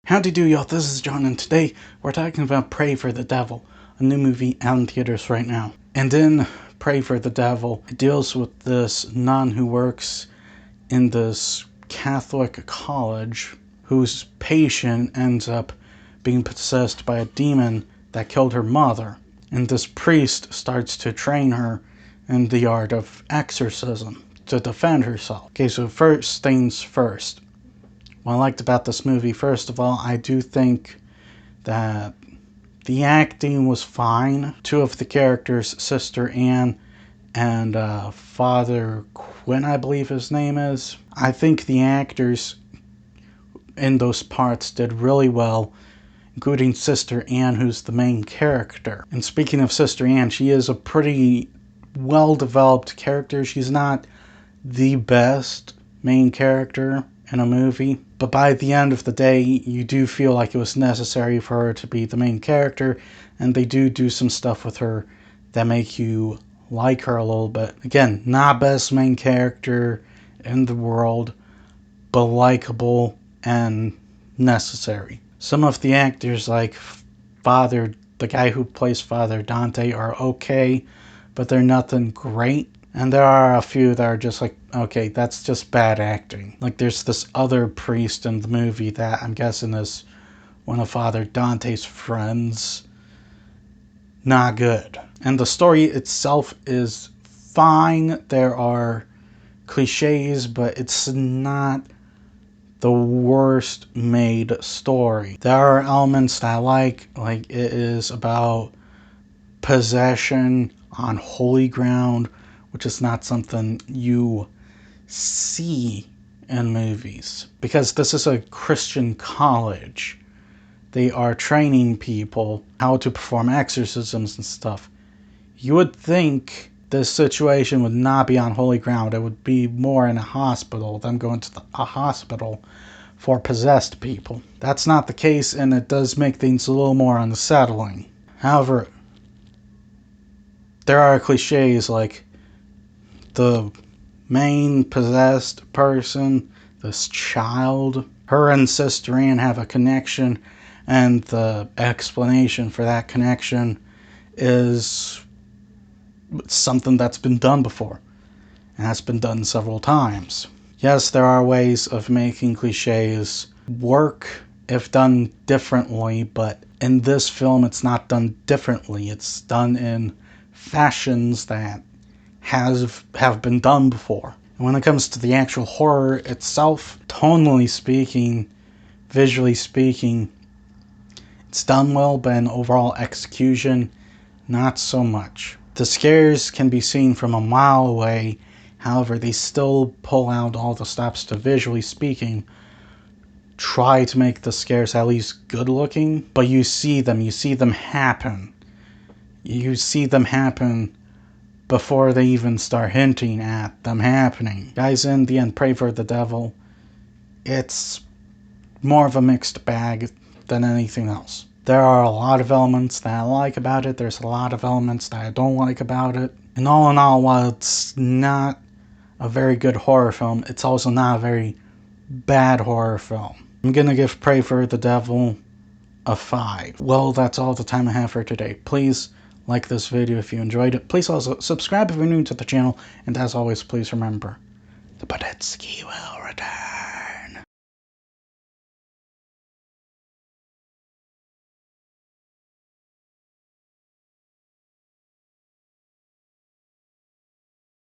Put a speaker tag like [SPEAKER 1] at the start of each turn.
[SPEAKER 1] Howdy do, y'all, this is John, and today we're talking about Pray for the Devil, a new movie out in theaters right now. And in Pray for the Devil, it deals with this nun who works in this Catholic college whose patient ends up being possessed by a demon that killed her mother. And this priest starts to train her in the art of exorcism to defend herself. Okay, so first things first. What I liked about this movie, first of all, I do think that the acting was fine. Two of the characters, Sister Anne and Father Quinn, I believe his name is. I think the actors in those parts did really well, including Sister Anne, who's the main character. And speaking of Sister Anne, she is a pretty well-developed character. She's not the best main character in a movie, but by the end of the day, you do feel like it was necessary for her to be the main character, and they do some stuff with her that make you like her a little bit. Again, not best main character in the world, but likable and necessary. Some of the actors, like the guy who plays Father Dante, are okay, but they're nothing great. And there are a few that are just like, okay, that's just bad acting. Like there's this other priest in the movie that I'm guessing is one of Father Dante's friends. Not good. And the story itself is fine. There are cliches, but it's not the worst made story. There are elements that I like it is about possession on holy ground, which is not something you see in movies. Because this is a Christian college. They are training people how to perform exorcisms and stuff. You would think this situation would not be on holy ground. It would be more in a hospital, them going to a hospital for possessed people. That's not the case, and it does make things a little more unsettling. However, there are cliches like the main possessed person, this child, her and Sister Anne have a connection, and the explanation for that connection is something that's been done before, and has been done several times. Yes, there are ways of making cliches work if done differently, but in this film it's not done differently. It's done in fashions that have been done before. And when it comes to the actual horror itself, tonally speaking, visually speaking, it's done well, but in overall execution, not so much. The scares can be seen from a mile away, however, they still pull out all the stops to, visually speaking, try to make the scares at least good looking, but you see them happen. You see them happen before they even start hinting at them happening. Guys, in the end, Pray for the Devil, it's more of a mixed bag than anything else. There are a lot of elements that I like about it, there's a lot of elements that I don't like about it. And all in all, while it's not a very good horror film, it's also not a very bad horror film. I'm gonna give Pray for the Devil a 5. Well, that's all the time I have for today. Please like this video if you enjoyed it. Please also subscribe if you're new to the channel. And as always, please remember, the Badetsky will return.